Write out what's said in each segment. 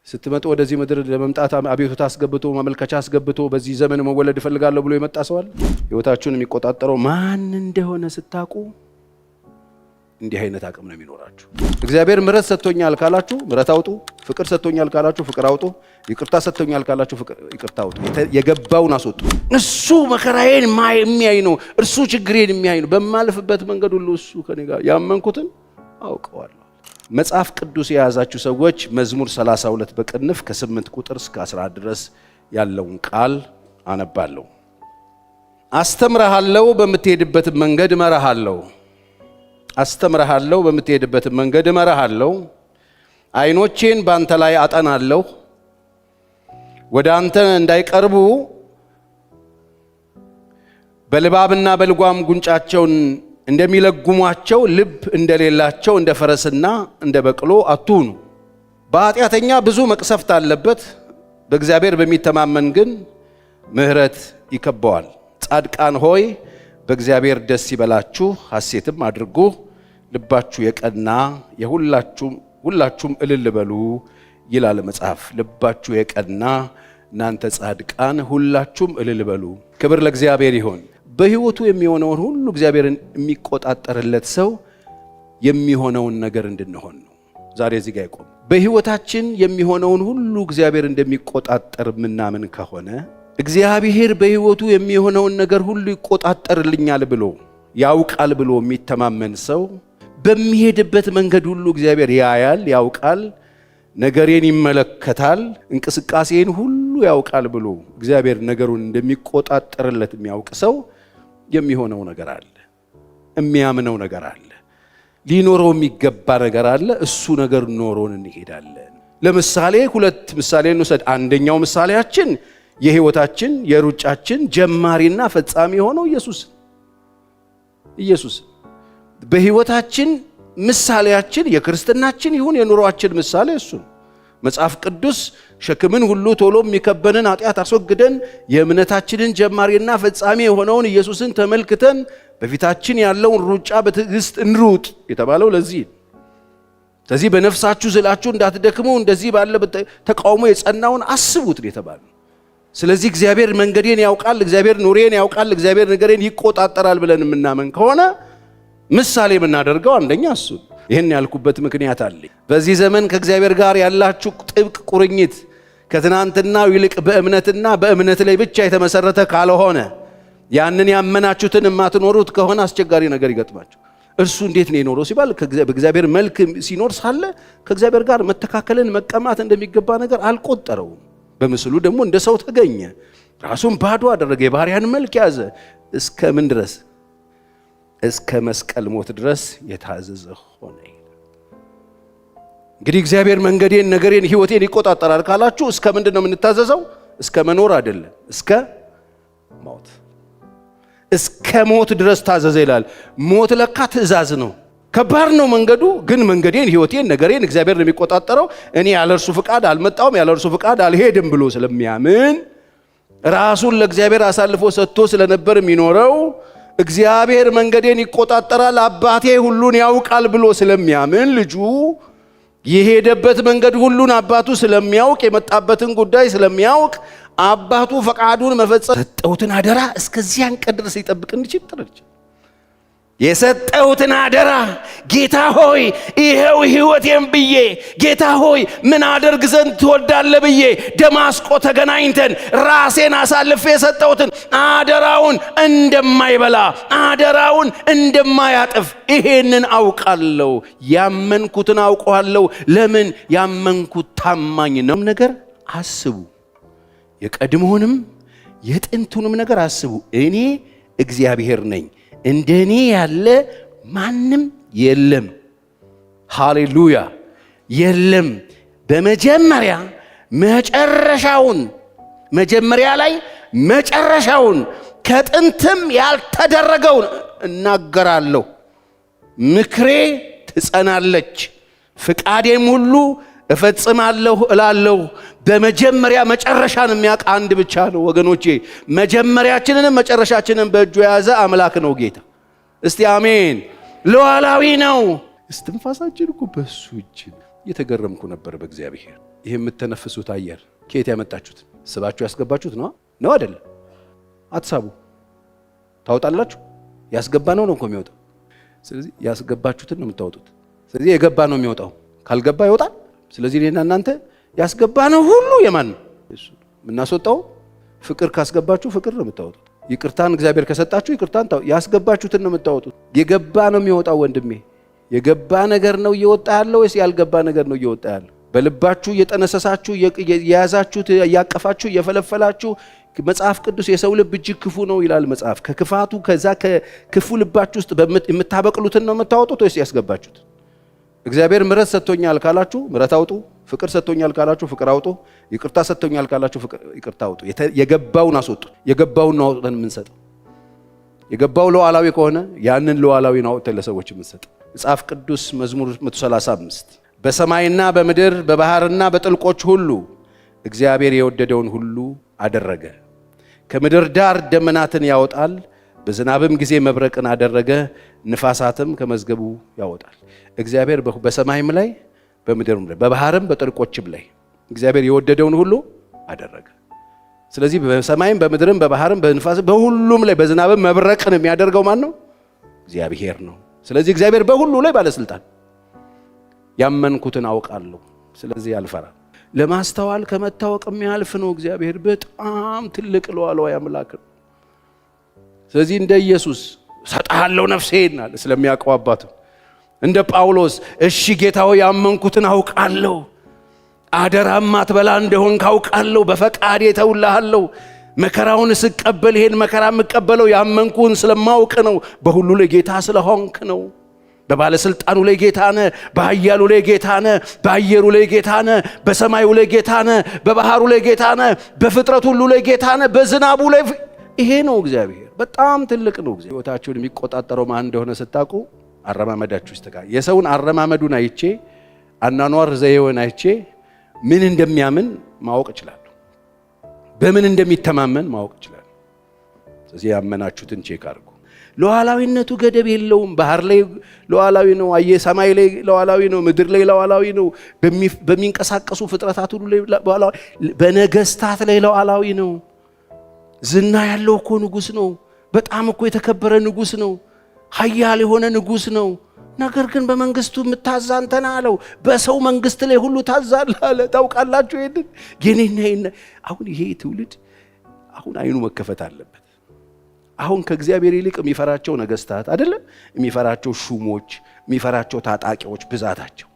ስትመጡ ወደዚህ ምድር ለመምጣት አብዮት አስገብቶ ማመልከቻ አስገብቶ በዚህ ዘመን መወለድ ፈልጋለሁ ብሎ የመጣ ሰው አለ? ህይወታችሁን የሚቆጣጠረው ማን እንደሆነ ስታቁ እንዲህ አይነት አቅም ነው የሚኖራችሁ። እግዚአብሔር ምሕረት ሰጥቶኛል ካላችሁ ምሕረት አውጡ፣ ፍቅር ሰጥቶኛል ካላችሁ ፍቅር አውጡ፣ ይቅርታ ሰጥቶኛል ካላችሁ ይቅርታ አውጡ። የገባውን አስወጡ። እሱ መከራዬን የሚያይ ነው፣ እርሱ ችግሬን የሚያይ ነው። በማልፍበት መንገድ ሁሉ እሱ ከኔ ጋር ያመንኩትን አውቀዋለሁ። መጽሐፍ ቅዱስ የያዛችሁ ሰዎች መዝሙር 32 በቅንፍ ከ8 ቁጥር እስከ 11 ድረስ ያለውን ቃል አነባለሁ። አስተምረሃለሁ፣ በምትሄድበት መንገድ እመራሃለሁ። አስተምረሃለሁ፣ በምትሄድበት መንገድ እመራሃለሁ። ዓይኖቼን ባንተ ላይ አጠናለሁ። ወደ አንተ እንዳይቀርቡ በልባብና በልጓም ጉንጫቸውን እንደሚለጉሟቸው ልብ እንደሌላቸው እንደ ፈረስና እንደ በቅሎ አትሁኑ። በኃጢአተኛ ብዙ መቅሰፍት አለበት፣ በእግዚአብሔር በሚተማመን ግን ምሕረት ይከበዋል። ጻድቃን ሆይ በእግዚአብሔር ደስ ይበላችሁ፣ ሐሴትም አድርጉ። ልባችሁ የቀና ሁላችሁም እልል በሉ ይላል መጽሐፍ። ልባችሁ የቀና እናንተ ጻድቃን ሁላችሁም እልል በሉ። ክብር ለእግዚአብሔር ይሁን። በህይወቱ የሚሆነውን ሁሉ እግዚአብሔርን የሚቆጣጠርለት ሰው የሚሆነውን ነገር እንድንሆን ነው። ዛሬ እዚህ ጋር ይቆም። በህይወታችን የሚሆነውን ሁሉ እግዚአብሔር እንደሚቆጣጠር ምናምን ከሆነ እግዚአብሔር በህይወቱ የሚሆነውን ነገር ሁሉ ይቆጣጠርልኛል ብሎ ያውቃል ብሎ የሚተማመን ሰው በሚሄድበት መንገድ ሁሉ እግዚአብሔር ያያል፣ ያውቃል፣ ነገሬን ይመለከታል፣ እንቅስቃሴን ሁሉ ያውቃል ብሎ እግዚአብሔር ነገሩን እንደሚቆጣጠርለት የሚያውቅ ሰው የሚሆነው ነገር አለ፣ የሚያምነው ነገር አለ፣ ሊኖረው የሚገባ ነገር አለ። እሱ ነገር ኖሮን እንሄዳለን። ለምሳሌ ሁለት ምሳሌ እንውሰድ። አንደኛው ምሳሌያችን የህይወታችን የሩጫችን ጀማሪና ፈጻሚ የሆነው ኢየሱስ በህይወታችን ምሳሌያችን የክርስትናችን ይሁን የኑሮአችን ምሳሌ እሱ ነው። መጽሐፍ ቅዱስ ሸክምን ሁሉ ቶሎ የሚከበንን ኃጢአት አስወግደን የእምነታችንን ጀማሪና ፈጻሚ የሆነውን ኢየሱስን ተመልክተን በፊታችን ያለውን ሩጫ በትዕግስት እንሩጥ የተባለው ለዚህ። ስለዚህ በነፍሳችሁ ዝላችሁ እንዳትደክሙ እንደዚህ ባለ ተቃውሞ የጸናውን አስቡት የተባለው። ስለዚህ እግዚአብሔር መንገዴን ያውቃል፣ እግዚአብሔር ኑሬን ያውቃል፣ እግዚአብሔር ነገሬን ይቆጣጠራል ብለን የምናመን ከሆነ ምሳሌ የምናደርገው አንደኛ እሱ። ይህን ያልኩበት ምክንያት አለኝ። በዚህ ዘመን ከእግዚአብሔር ጋር ያላችሁ ጥብቅ ቁርኝት ከትናንትናው ይልቅ በእምነትና በእምነት ላይ ብቻ የተመሰረተ ካልሆነ ያንን ያመናችሁትን የማትኖሩት ከሆነ አስቸጋሪ ነገር ይገጥማችሁ። እርሱ እንዴት ነው የኖረው ሲባል በእግዚአብሔር መልክ ሲኖር ሳለ ከእግዚአብሔር ጋር መተካከልን መቀማት እንደሚገባ ነገር አልቆጠረውም። በምስሉ ደግሞ እንደ ሰው ተገኘ፣ ራሱን ባዶ አደረገ፣ የባሪያን መልክ ያዘ። እስከ ምን ድረስ? እስከ መስቀል ሞት ድረስ የታዘዘ ሆነ። እንግዲህ እግዚአብሔር መንገዴን፣ ነገሬን፣ ህይወቴን ይቆጣጠራል ካላችሁ እስከ ምንድን ነው የምንታዘዘው? እስከ መኖር አይደለም፣ እስከ ሞት። እስከ ሞት ድረስ ታዘዘ ይላል። ሞት ለካ ትእዛዝ ነው። ከባድ ነው መንገዱ፣ ግን መንገዴን፣ ህይወቴን፣ ነገሬን እግዚአብሔር ነው የሚቆጣጠረው። እኔ ያለ እርሱ ፍቃድ አልመጣሁም፣ ያለ እርሱ ፍቃድ አልሄድም ብሎ ስለሚያምን ራሱን ለእግዚአብሔር አሳልፎ ሰጥቶ ስለነበር የሚኖረው እግዚአብሔር መንገዴን ይቆጣጠራል፣ አባቴ ሁሉን ያውቃል ብሎ ስለሚያምን ልጁ የሄደበት መንገድ ሁሉን አባቱ ስለሚያውቅ የመጣበትን ጉዳይ ስለሚያውቅ አባቱ ፈቃዱን መፈጸም የሰጠሁትን አደራ እስከዚያን ቀን ድረስ ሊጠብቅ እንዲችል ተረድቼ የሰጠሁትን አደራ ጌታ ሆይ ይሄው ህይወቴን ብዬ ጌታ ሆይ ምን አደርግ ዘንድ ትወዳለህ ብዬ ደማስቆ ተገናኝተን ራሴን አሳልፌ የሰጠሁትን አደራውን እንደማይበላ አደራውን እንደማያጥፍ ይሄንን አውቃለሁ። ያመንኩትን አውቀዋለሁ። ለምን? ያመንኩት ታማኝ ነው። ነገር አስቡ፣ የቀድሞውንም የጥንቱንም ነገር አስቡ። እኔ እግዚአብሔር ነኝ፣ እንደኔ ያለ ማንም የለም። ሃሌሉያ! የለም። በመጀመሪያ መጀመሪያ ላይ መጨረሻውን ከጥንትም ያልተደረገውን እናገራለሁ። ምክሬ ትጸናለች፣ ፍቃዴም ሁሉ እፈጽማለሁ እላለሁ። በመጀመሪያ መጨረሻን የሚያውቅ አንድ ብቻ ነው ወገኖቼ። መጀመሪያችንንም መጨረሻችንን በእጁ የያዘ አምላክ ነው ጌታ። እስቲ አሜን። ሉዓላዊ ነው። እስትንፋሳችን እኮ በሱ እጅ። እየተገረምኩ ነበር በእግዚአብሔር። ይሄ የምትተነፍሱት አየር ከየት ያመጣችሁት? ስባችሁ ያስገባችሁት ነው አይደል? አትሳቡ፣ ታውጣላችሁ። ያስገባ ነው እኮ የሚወጣው። ስለዚህ ያስገባችሁትን ነው የምታወጡት። ስለዚህ የገባ ነው የሚወጣው፣ ካልገባ ይወጣል። ስለዚህ እኔና እናንተ ያስገባ ነው ሁሉ የማን ነው? እሱ የምናስወጣው። ፍቅር ካስገባችሁ ፍቅር ነው የምታወጡት። ይቅርታን እግዚአብሔር ከሰጣችሁ ይቅርታን ያስገባችሁትን ነው የምታወጡት። የገባ ነው የሚወጣው ወንድሜ። የገባ ነገር ነው እየወጣ ያለው ወይስ ያልገባ ነገር ነው እየወጣ ያለው? በልባችሁ እየጠነሰሳችሁ የያዛችሁት እያቀፋችሁ እየፈለፈላችሁ። መጽሐፍ ቅዱስ የሰው ልብ እጅግ ክፉ ነው ይላል መጽሐፍ። ከክፋቱ ከዛ ከክፉ ልባችሁ ውስጥ የምታበቅሉትን ነው የምታወጡት ወይስ ያስገባችሁት? እግዚአብሔር ምሕረት ሰጥቶኛል ካላችሁ ምሕረት አውጡ። ፍቅር ሰጥቶኛል ካላችሁ ፍቅር አውጡ። ይቅርታ ሰጥቶኛል ካላችሁ ይቅርታ አውጡ። የገባውን አስወጡ። የገባውን ነው አውጥተን የምንሰጠው። የገባው ሉዓላዊ ከሆነ ያንን ሉዓላዊ ነው አውጥተን ለሰዎች የምንሰጠው። መጽሐፍ ቅዱስ መዝሙር 135 በሰማይና በምድር በባህርና በጥልቆች ሁሉ እግዚአብሔር የወደደውን ሁሉ አደረገ። ከምድር ዳር ደመናትን ያወጣል፣ በዝናብም ጊዜ መብረቅን አደረገ፣ ንፋሳትም ከመዝገቡ ያወጣል። እግዚአብሔር በሰማይም ላይ በምድርም ላይ በባህርም በጥልቆችም ላይ እግዚአብሔር የወደደውን ሁሉ አደረገ። ስለዚህ በሰማይም በምድርም በባህርም በንፋስም በሁሉም ላይ በዝናብም መብረቅን የሚያደርገው ማን ነው? እግዚአብሔር ነው። ስለዚህ እግዚአብሔር በሁሉ ላይ ባለስልጣን። ያመንኩትን አውቃለሁ፣ ስለዚህ አልፈራም። ለማስተዋል ከመታወቅ የሚያልፍ ነው እግዚአብሔር። በጣም ትልቅ ሉዓላዊ አምላክ ነው። ስለዚህ እንደ ኢየሱስ ሰጣለሁ ነፍሴን አለ ስለሚያውቀው አባቱ። እንደ ጳውሎስ እሺ ጌታ ሆይ ያመንኩትን አውቃለሁ፣ አደራም አትበላ እንደሆን ካውቃለሁ፣ በፈቃዴ ተውልሃለሁ። መከራውን ስቀበል ይሄን መከራ የምቀበለው ያመንኩን ስለማውቅ ነው። በሁሉ ላይ ጌታ ስለሆንክ ነው። በባለስልጣኑ ላይ ጌታ ነህ፣ በኃያሉ ላይ ጌታ ነህ፣ በአየሩ ላይ ጌታ ነህ፣ በሰማዩ ላይ ጌታ ነህ፣ በባህሩ ላይ ጌታ ነህ፣ በፍጥረት ሁሉ ላይ ጌታ ነህ፣ በዝናቡ ላይ። ይሄ ነው እግዚአብሔር። በጣም ትልቅ ነው እግዚአብሔር። ሕይወታችሁን የሚቆጣጠረው ማን እንደሆነ ስታውቁ አረማመዳችሁ ይስተካከላል። የሰውን አረማመዱን አይቼ አናኗር ዘይቤውን አይቼ ምን እንደሚያምን ማወቅ እችላለሁ። በምን እንደሚተማመን ማወቅ እችላለሁ። ስለዚህ ያመናችሁትን ቼክ አድርጉ። ሉዓላዊነቱ ገደብ የለውም። ባህር ላይ ሉዓላዊ ነው። ሰማይ ላይ ሉዓላዊ ነው። ምድር ላይ ሉዓላዊ ነው። በሚንቀሳቀሱ ፍጥረታት ሁሉ ላይ ሉዓላዊ፣ በነገስታት ላይ ሉዓላዊ ነው። ዝና ያለው እኮ ንጉስ ነው። በጣም እኮ የተከበረ ንጉስ ነው። ኃያል የሆነ ንጉስ ነው። ነገር ግን በመንግስቱ የምታዛ አንተ ነህ አለው። በሰው መንግስት ላይ ሁሉ ታዛለህ አለ። ታውቃላችሁ ይሄንን የኔና አሁን ይሄ ትውልድ አሁን አይኑ መከፈት አለበት። አሁን ከእግዚአብሔር ይልቅ የሚፈራቸው ነገስታት አይደለም፣ የሚፈራቸው ሹሞች፣ የሚፈራቸው ታጣቂዎች ብዛታቸው።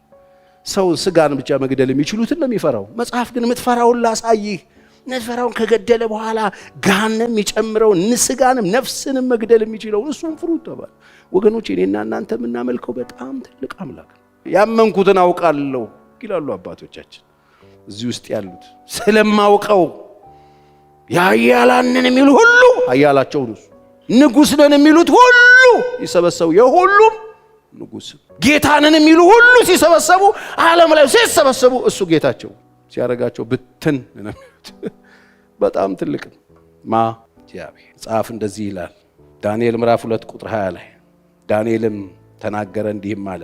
ሰውን ስጋን ብቻ መግደል የሚችሉትን ነው የሚፈራው። መጽሐፍ ግን የምትፈራውን ላሳይህ። ነፍራውን ከገደለ በኋላ ገሃነም የሚጨምረው ስጋንም ነፍስንም መግደል የሚችለው እሱን ፍሩት ተባለ። ወገኖች እኔና እናንተ የምናመልከው በጣም ትልቅ አምላክ ነው። ያመንኩትን አውቃለሁ ይላሉ አባቶቻችን እዚህ ውስጥ ያሉት። ስለማውቀው ያያላንን የሚሉ ሁሉ አያላቸው ነው። ንጉስ ነን የሚሉት ሁሉ ይሰበሰቡ፣ የሁሉም ንጉስ። ጌታንን የሚሉ ሁሉ ሲሰበሰቡ፣ ዓለም ላይ ሲሰበሰቡ እሱ ጌታቸው ሲያረጋቸው ብትን ነው። በጣም ትልቅ እግዚአብሔር። መጽሐፍ እንደዚህ ይላል ዳንኤል ምዕራፍ 2 ቁጥር 20 ላይ ዳንኤልም ተናገረ እንዲህም አለ፣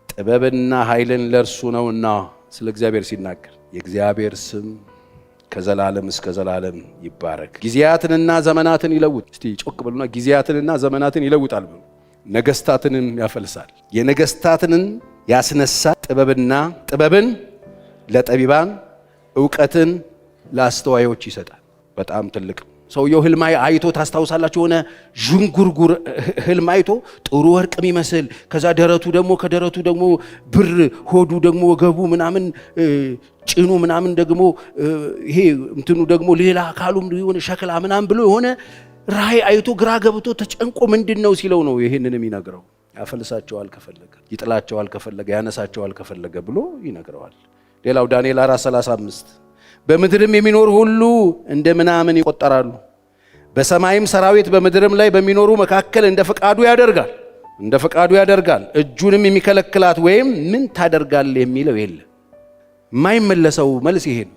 ጥበብና ኃይልን ለእርሱ ነውና። ስለ እግዚአብሔር ሲናገር የእግዚአብሔር ስም ከዘላለም እስከ ዘላለም ይባረክ። ጊዜያትንና ዘመናትን ይለውጥ። እስቲ ጮክ በሉና ጊዜያትንና ዘመናትን ይለውጣል ብሎ ነገስታትንም ያፈልሳል፣ የነገስታትንን ያስነሳ፣ ጥበብን ለጠቢባን ዕውቀትን ለአስተዋዮች ይሰጣል። በጣም ትልቅ ሰውየው ህልም አይቶ ታስታውሳላችሁ። የሆነ ዥንጉርጉር ህልም አይቶ ጥሩ ወርቅ የሚመስል ከዛ ከደረቱ ደግሞ ብር፣ ሆዱ ደግሞ ወገቡ ምናምን ጭኑ ምናምን ደግሞ ይሄ እንትኑ ደግሞ ሌላ አካሉም የሆነ ሸክላ ምናምን ብሎ የሆነ ራእይ አይቶ ግራ ገብቶ ተጨንቆ ምንድነው ሲለው ነው ይሄንን የሚነግረው። ያፈልሳቸዋል ከፈለገ፣ ይጥላቸዋል ከፈለገ፣ ያነሳቸዋል ከፈለገ ብሎ ይነግረዋል። ሌላው ዳንኤል 4:35 በምድርም የሚኖሩ ሁሉ እንደ ምናምን ይቆጠራሉ፣ በሰማይም ሰራዊት በምድርም ላይ በሚኖሩ መካከል እንደ ፈቃዱ ያደርጋል፣ እጁንም የሚከለክላት ወይም ምን ታደርጋለህ የሚለው የለም። የማይመለሰው መልስ ይሄ ነው።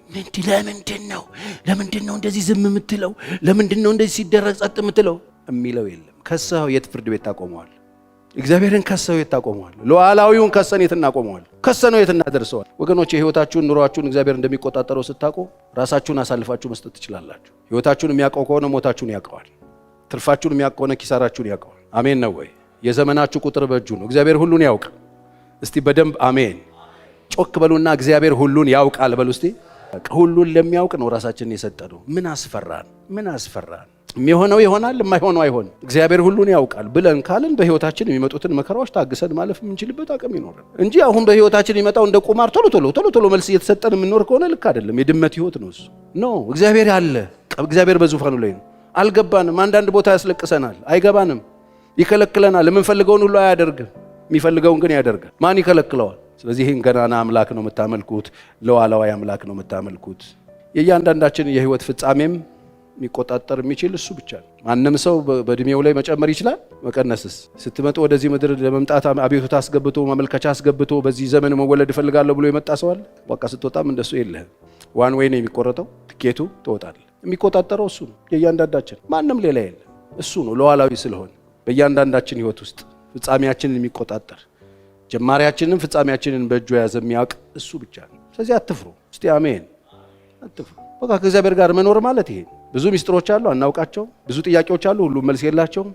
ለምንድን ነው እንደዚህ ዝም የምትለው? ለምንድን ነው እንደዚህ ሲደረግ ጸጥ የምትለው የሚለው የለም። ከሰው የት ፍርድ ቤት ታቆመዋል? እግዚአብሔርን ከሰው የታቆመዋል? ሉዓላዊውን ከሰን የትናቆመዋል? ከሰነው የትናደርሰዋል? ወገኖች የህይወታችሁን ኑሯችሁን እግዚአብሔር እንደሚቆጣጠረው ስታውቁ ራሳችሁን አሳልፋችሁ መስጠት ትችላላችሁ። ህይወታችሁን የሚያውቀው ከሆነ ሞታችሁን ያውቀዋል። ትርፋችሁን የሚያውቀው ከሆነ ኪሳራችሁን ያውቀዋል። አሜን ነው ወይ? የዘመናችሁ ቁጥር በእጁ ነው። እግዚአብሔር ሁሉን ያውቅ። እስቲ በደንብ አሜን ጮክ በሉና እግዚአብሔር ሁሉን ያውቃል በሉ እስቲ። ሁሉን ለሚያውቅ ነው ራሳችንን የሰጠነው። ምን አስፈራን? ምን አስፈራን? የሚሆነው ይሆናል፣ የማይሆነው አይሆንም። እግዚአብሔር ሁሉን ያውቃል ብለን ካልን በህይወታችን የሚመጡትን መከራዎች ታግሰን ማለፍ የምንችልበት አቅም ይኖራል እንጂ አሁን በህይወታችን የሚመጣው እንደ ቁማር ቶሎ መልስ እየተሰጠን የምንኖር ከሆነ ልክ አይደለም። የድመት ህይወት ነው እሱ። ኖ እግዚአብሔር አለ። እግዚአብሔር በዙፋኑ ላይ ነው። አልገባንም። አንዳንድ ቦታ ያስለቅሰናል፣ አይገባንም፣ ይከለክለናል። የምንፈልገውን ሁሉ አያደርግም፣ የሚፈልገውን ግን ያደርጋል። ማን ይከለክለዋል? ስለዚህ ይህን ገናና አምላክ ነው የምታመልኩት፣ ሉዓላዊ አምላክ ነው የምታመልኩት። የእያንዳንዳችን የህይወት ፍጻሜም የሚቆጣጠር የሚችል እሱ ብቻ ነው። ማንም ሰው በእድሜው ላይ መጨመር ይችላል፣ መቀነስስ? ስትመጡ ወደዚህ ምድር ለመምጣት አቤቱታ አስገብቶ ማመልከቻ አስገብቶ በዚህ ዘመን መወለድ እፈልጋለሁ ብሎ የመጣ ሰው አለ? በቃ ስትወጣም እንደሱ የለህም። ዋን ዌይ ነው የሚቆረጠው ትኬቱ፣ ትወጣለህ። የሚቆጣጠረው እሱ ነው የእያንዳንዳችን፣ ማንም ሌላ የለም። እሱ ነው ሉዓላዊ ስለሆነ በእያንዳንዳችን ህይወት ውስጥ ፍጻሜያችንን የሚቆጣጠር ጀማሪያችንን ፍጻሜያችንን በእጁ የያዘ የሚያውቅ እሱ ብቻ ነው። ስለዚህ አትፍሩ። እስቲ አሜን። አትፍሩ። በቃ ከእግዚአብሔር ጋር መኖር ማለት ይሄ። ብዙ ሚስጥሮች አሉ አናውቃቸው፣ ብዙ ጥያቄዎች አሉ፣ ሁሉም መልስ የላቸውም።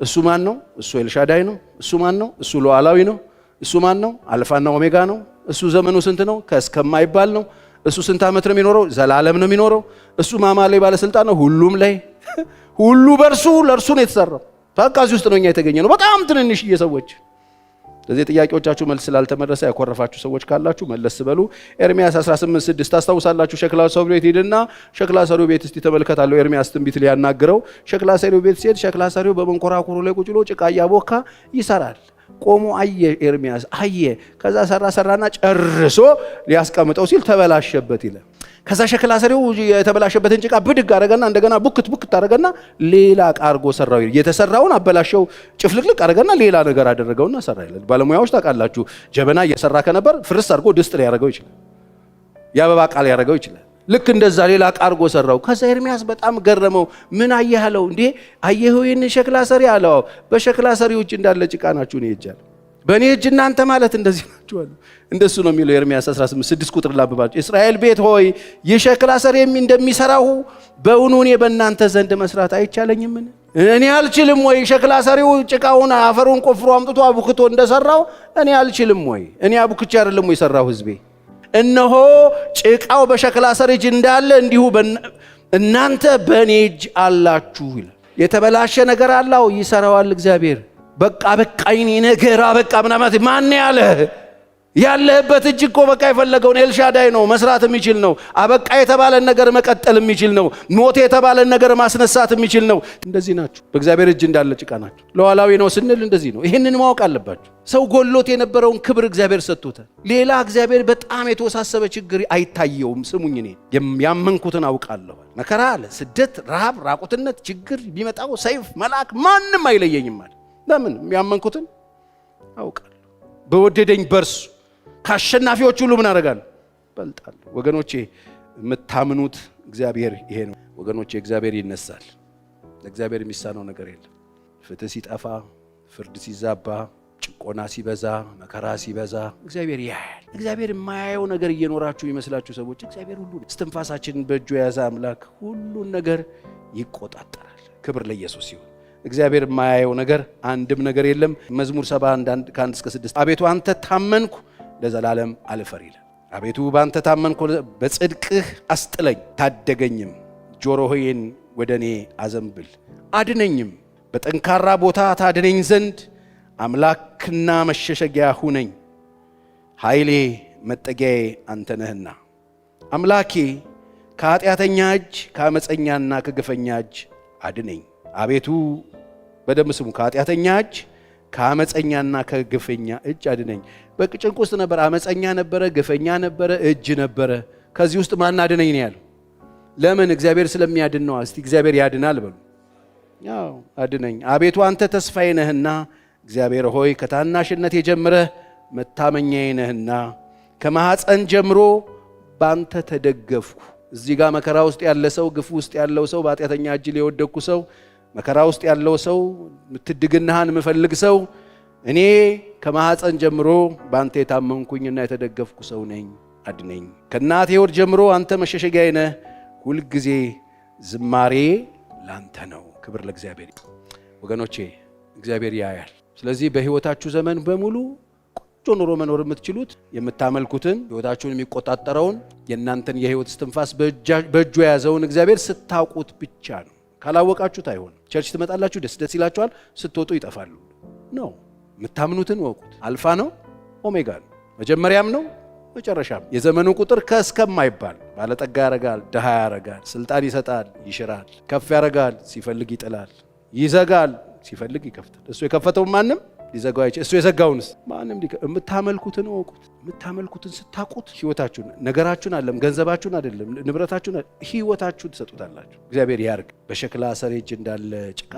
እሱ ማን ነው? እሱ ኤልሻዳይ ነው። እሱ ማን ነው? እሱ ሉዓላዊ ነው። እሱ ማን ነው? አልፋና ኦሜጋ ነው። እሱ ዘመኑ ስንት ነው? ከእስከማይባል ነው። እሱ ስንት ዓመት ነው የሚኖረው? ዘላለም ነው የሚኖረው። እሱ ማማ ላይ ባለስልጣን ነው፣ ሁሉም ላይ ሁሉ በእርሱ ለእርሱ ነው የተሰራው። በቃ እዚህ ውስጥ ነው እኛ የተገኘ ነው፣ በጣም ትንንሽዬ ሰዎች። ስለዚህ ጥያቄዎቻችሁ መልስ ስላልተመለሰ ያኮረፋችሁ ሰዎች ካላችሁ መለስ በሉ። ኤርሚያስ 18:6 ታስታውሳላችሁ። ሸክላ ሰሪው ቤት ሄድና ሸክላ ሰሪው ቤት እስቲ ተመልከታለሁ። ኤርሚያስ ትንቢት ሊያናግረው ሸክላ ሰሪው ቤት ሲሄድ ሸክላ ሰሪው በመንኮራኩሩ ላይ ቁጭ ብሎ ጭቃ እያቦካ ይሰራል። ቆሞ አየ፣ ኤርሚያስ አየ። ከዛ ሰራና ጨርሶ ሊያስቀምጠው ሲል ተበላሸበት ይላል። ከዛ ሸክላ ሰሪው የተበላሸበትን ጭቃ ብድግ አረገና እንደገና ቡክት አረገና ሌላ ዕቃ አርጎ ሰራው። የተሰራውን አበላሸው፣ ጭፍልቅልቅ አረገና ሌላ ነገር አደረገውና ሰራ ይላል። ባለሙያዎች ታውቃላችሁ፣ ጀበና እየሰራ ከነበር ፍርስ አርጎ ድስት ሊያረገው ይችላል፣ የአበባ ዕቃ ሊያረገው ይችላል። ልክ እንደዛ ሌላ ዕቃ አርጎ ሰራው። ከዛ ኤርሚያስ በጣም ገረመው። ምን አየህ አለው። እንዴ አየኸው ይህን ሸክላ ሰሪ አለው። በሸክላ ሰሪው እጅ እንዳለ ጭቃ ናችሁ ነው ይጃል፣ በእኔ እጅ እናንተ ማለት እንደዚህ ናችሁ አለ። እንደሱ ነው የሚለው ኤርሚያስ 18:6 ቁጥር ላብባችሁ። እስራኤል ቤት ሆይ የሸክላ ሰሪ እንደሚሰራው በእውኑ እኔ በእናንተ ዘንድ መስራት አይቻለኝምን? እኔ አልችልም ወይ? ሸክላ ሰሪው ጭቃውን አፈሩን ቆፍሮ አምጥቶ አቡክቶ እንደሰራው እኔ አልችልም ወይ? እኔ አቡክቼ አይደለም ወይ ሰራው? ህዝቤ እነሆ ጭቃው በሸክላ ሰሪ እጅ እንዳለ እንዲሁ እናንተ በእኔ እጅ አላችሁ ይላል። የተበላሸ ነገር አለው ይሰራዋል እግዚአብሔር። በቃ የኔ ነገር በቃ ምናምን ማን ያለ ያለህበት እጅ እኮ በቃ የፈለገውን ኤልሻዳይ ነው መስራት የሚችል ነው። አበቃ የተባለን ነገር መቀጠል የሚችል ነው። ሞት የተባለን ነገር ማስነሳት የሚችል ነው። እንደዚህ ናችሁ፣ በእግዚአብሔር እጅ እንዳለ ጭቃ ናችሁ። ሉዓላዊ ነው ስንል እንደዚህ ነው። ይህንን ማወቅ አለባችሁ። ሰው ጎሎት የነበረውን ክብር እግዚአብሔር ሰጥቶታል። ሌላ እግዚአብሔር በጣም የተወሳሰበ ችግር አይታየውም። ስሙኝ፣ እኔ ያመንኩትን አውቃለሁ። መከራ አለ፣ ስደት፣ ረሃብ፣ ራቁትነት፣ ችግር ቢመጣው ሰይፍ፣ መልአክ ማንም አይለየኝም አለ። ለምን? ያመንኩትን አውቃለሁ። በወደደኝ በርሱ ከአሸናፊዎች ሁሉ ምን አደርጋለሁ? በልጣለሁ። ወገኖቼ የምታምኑት እግዚአብሔር ይሄ ነው። ወገኖቼ እግዚአብሔር ይነሳል። ለእግዚአብሔር የሚሳነው ነገር የለም። ፍትህ ሲጠፋ፣ ፍርድ ሲዛባ፣ ጭቆና ሲበዛ፣ መከራ ሲበዛ እግዚአብሔር ያያል። እግዚአብሔር የማያየው ነገር እየኖራችሁ ይመስላችሁ ሰዎች፣ እግዚአብሔር ሁሉ እስትንፋሳችንን በእጁ የያዘ አምላክ ሁሉን ነገር ይቆጣጠራል። ክብር ለኢየሱስ ይሁን። እግዚአብሔር የማያየው ነገር አንድም ነገር የለም። መዝሙር 71 1-6 አቤቱ አንተ ታመንኩ ለዘላለም አልፈር ይላል። አቤቱ በአንተ ታመንኩ፣ በጽድቅህ አስጥለኝ ታደገኝም። ጆሮህን ወደ እኔ አዘንብል አድነኝም። በጠንካራ ቦታ ታድነኝ ዘንድ አምላክና መሸሸጊያ ሁነኝ። ኃይሌ መጠጊያዬ አንተ ነህና። አምላኬ ከኃጢአተኛ እጅ ከአመፀኛና ከግፈኛ እጅ አድነኝ። አቤቱ በደም ስሙ፣ ከኃጢአተኛ እጅ ከአመፀኛና ከግፈኛ እጅ አድነኝ። በጭንቅ ውስጥ ነበር። አመፀኛ ነበረ፣ ግፈኛ ነበረ፣ እጅ ነበረ። ከዚህ ውስጥ ማን አድነኝ ነው ያለው? ለምን? እግዚአብሔር ስለሚያድን ነው። እስቲ እግዚአብሔር ያድናል በሉ። ያው አድነኝ። አቤቱ አንተ ተስፋዬ ነህና፣ እግዚአብሔር ሆይ ከታናሽነት የጀመረህ መታመኛዬ ነህና፣ ከማኅፀን ጀምሮ ባንተ ተደገፍኩ። እዚህ ጋር መከራ ውስጥ ያለ ሰው፣ ግፍ ውስጥ ያለው ሰው፣ በኃጢአተኛ እጅ ላይ የወደቅኩ ሰው፣ መከራ ውስጥ ያለው ሰው፣ ምትድግናህን የምፈልግ ሰው እኔ ከማህፀን ጀምሮ በአንተ የታመንኩኝና የተደገፍኩ ሰው ነኝ፣ አድነኝ። ከእናቴ ሆድ ጀምሮ አንተ መሸሸጊያዬ ነህ፣ ሁልጊዜ ዝማሬ ላንተ ነው። ክብር ለእግዚአብሔር። ወገኖቼ እግዚአብሔር ያያል። ስለዚህ በህይወታችሁ ዘመን በሙሉ ቆንጆ ኑሮ መኖር የምትችሉት የምታመልኩትን ህይወታችሁን የሚቆጣጠረውን የእናንተን የህይወት እስትንፋስ በእጁ የያዘውን እግዚአብሔር ስታውቁት ብቻ ነው። ካላወቃችሁት አይሆንም። ቸርች ትመጣላችሁ፣ ደስ ደስ ይላችኋል፣ ስትወጡ ይጠፋሉ ነው። የምታምኑትን ወቁት። አልፋ ነው፣ ኦሜጋ ነው፣ መጀመሪያም ነው መጨረሻም። የዘመኑ ቁጥር ከእስከማይባል ባለጠጋ ያረጋል፣ ድሃ ያረጋል፣ ስልጣን ይሰጣል፣ ይሽራል፣ ከፍ ያረጋል፣ ሲፈልግ ይጥላል፣ ይዘጋል፣ ሲፈልግ ይከፍታል። እሱ የከፈተው ማንም ሊዘጋው አይችል። እሱ የዘጋውንስ ማንም የምታመልኩትን ወቁት። የምታመልኩትን ስታቁት ህይወታችሁን፣ ነገራችሁን አይደለም፣ ገንዘባችሁን አይደለም፣ ንብረታችሁን፣ ህይወታችሁን ትሰጡታላችሁ። እግዚአብሔር ያርግ። በሸክላ ሰሪ እጅ እንዳለ ጭቃ